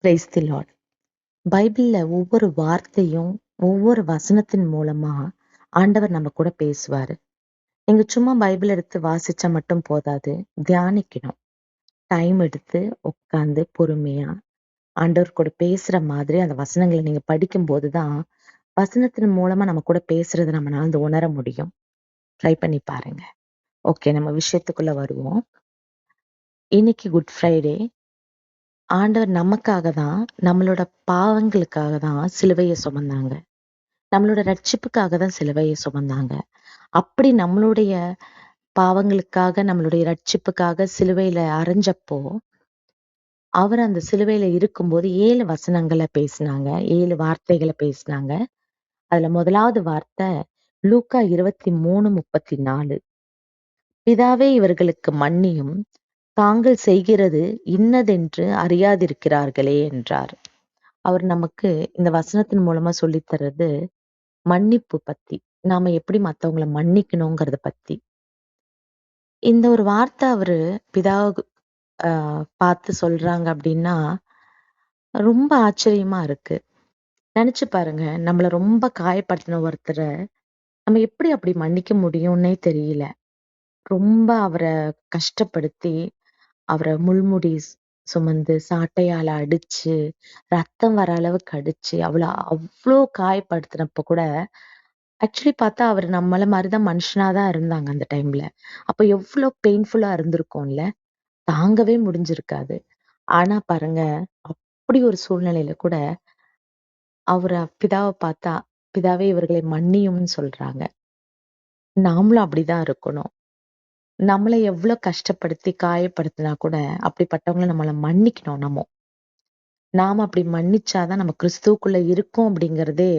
Praise the Lord. பைபிள்ல ஒவ்வொரு வார்த்தையும் ஒவ்வொரு வசனத்தின் மூலமா ஆண்டவர் நம்ம கூட பேசுவாரு. நீங்க சும்மா பைபிள் எடுத்து வாசிச்சா மட்டும் போதாது, தியானிக்கணும். டைம் எடுத்து உட்கார்ந்து பொறுமையா ஆண்டவர் கூட பேசுற மாதிரி அந்த வசனங்களை நீங்க படிக்கும் போதுதான் வசனத்தின் மூலமா நம்ம கூட பேசுறதை நம்மளால வந்து உணர முடியும். ட்ரை பண்ணி பாருங்க. ஓகே, நம்ம விஷயத்துக்குள்ள வருவோம். இன்னைக்கு குட் ஃப்ரைடே. ஆண்டவர் நமக்காக தான், நம்மளோட பாவங்களுக்காக தான் சிலுவையை சுமந்தாங்க. நம்மளோட ரட்சிப்புக்காக தான் சிலுவையை சுமந்தாங்க. அப்படி நம்மளுடைய பாவங்களுக்காக, நம்மளுடைய ரட்சிப்புக்காக சிலுவையில அறைஞ்சப்போ, அவர் அந்த சிலுவையில இருக்கும்போது 7 வசனங்களை பேசினாங்க. 7 வார்த்தைகளை பேசினாங்க. அதுல முதலாவது வார்த்தை லூக்கா 23:34. பிதாவே இவர்களுக்கு மன்னியும், தாங்கள் செய்கிறது இன்னதென்று அறியாதிருக்கிறார்களே என்றார். அவர் நமக்கு இந்த வசனத்தின் மூலமா சொல்லித் தர்றது மன்னிப்பு பத்தி. நாம எப்படி மத்தவங்கள மன்னிக்கணுங்கிறத பத்தி. இந்த ஒரு வார்த்தை அவரு பிதாவுக்கு பார்த்து சொல்றாங்க அப்படின்னா, ரொம்ப ஆச்சரியமா இருக்கு. நினைச்சு பாருங்க, நம்மள ரொம்ப காயப்படுத்தின ஒருத்தர நம்ம எப்படி அப்படி மன்னிக்க முடியும்னே தெரியல. ரொம்ப அவர கஷ்டப்படுத்தி, அவர முள்முடி சுமந்து, சாட்டையால அடிச்சு, ரத்தம் வர அளவுக்கு அடிச்சு, அவ்ளோ காயப்படுத்தினப்ப கூட ஆக்சுவலி பார்த்தா அவரு நம்மள மாரிதான் மனுஷனா தான் இருந்தாங்க அந்த டைம்ல. அப்ப எவ்ளோ பெயின்ஃபுல்லா இருந்திருக்கும்ல. தாங்கவே முடிஞ்சிருக்காது. ஆனா பாருங்க, அப்படி ஒரு சூழ்நிலையில கூட அவர பிதாவ பார்த்தா, பிதாவே இவர்களை மன்னியும்னு சொல்றாங்க. நாமளும் அப்படிதான் இருக்கணும். நம்மள எவ்ளோ கஷ்டப்படுத்தி, காயப்படுத்தினா கூட அப்படிப்பட்டவங்கள நம்மள மன்னிக்கணும் நம்ம. நாம அப்படி மன்னிச்சாதான் நம்ம கிறிஸ்துவுக்குள்ள இருக்கோம் அப்படிங்கிறதே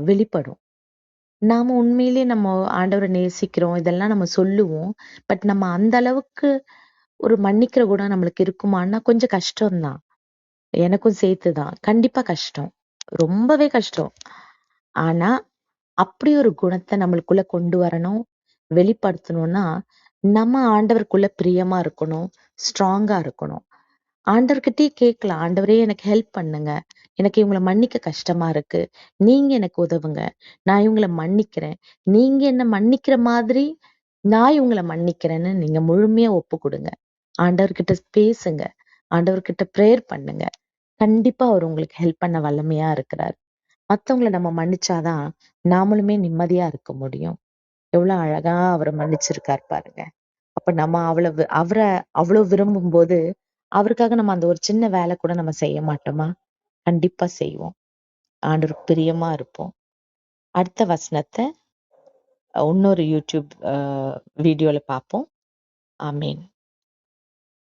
வெளிப்படும். நாம உண்மையிலேயே நம்ம ஆண்டவர நேசிக்கிறோம். இதெல்லாம் நம்ம சொல்லுவோம். பட் நம்ம அந்த அளவுக்கு ஒரு மன்னிக்கிற குணம் நம்மளுக்கு இருக்குமான்னா கொஞ்சம் கஷ்டம் தான். எனக்கும் சேர்த்துதான். கண்டிப்பா கஷ்டம். ரொம்பவே கஷ்டம். ஆனா, அப்படி ஒரு குணத்த நம்மளுக்குள்ள கொண்டு வரணும், வெளிப்படுத்தணும்னா, நம்ம ஆண்டவருக்குள்ள பிரியமா இருக்கணும், ஸ்ட்ராங்கா இருக்கணும். ஆண்டவர்கிட்டயே கேட்கலாம். ஆண்டவரே எனக்கு ஹெல்ப் பண்ணுங்க. எனக்கு இவங்கள மன்னிக்க கஷ்டமா இருக்கு. நீங்க எனக்கு உதவுங்க. நான் இவங்கள மன்னிக்கிறேன். நீங்க என்ன மன்னிக்கிற மாதிரி நான் இவங்கள மன்னிக்கிறேன்னு நீங்க முழுமையா ஒப்பு கொடுங்க. ஆண்டவர்கிட்ட பேசுங்க. ஆண்டவர்கிட்ட பிரேயர் பண்ணுங்க. கண்டிப்பா அவர் உங்களுக்கு ஹெல்ப் பண்ண வல்லமையா இருக்கிறார். மத்தவங்கள நம்ம மன்னிச்சாதான் நாமளுமே நிம்மதியா இருக்க முடியும். எவ்வளவு அழகா அவர மன்னிச்சிருக்கார் பாருங்க. அப்ப நம்ம அவர அவ்வளவு விரும்பும்போது, அவருக்காக நம்ம அந்த ஒரு சின்ன வேலை கூட நம்ம செய்ய மாட்டோமா? கண்டிப்பா செய்வோம். ஆண்டவருக்கு பிரியமா இருப்போம். அடுத்த வசனத்த இன்னொரு யூடியூப் வீடியோல பார்ப்போம். ஆமேன்.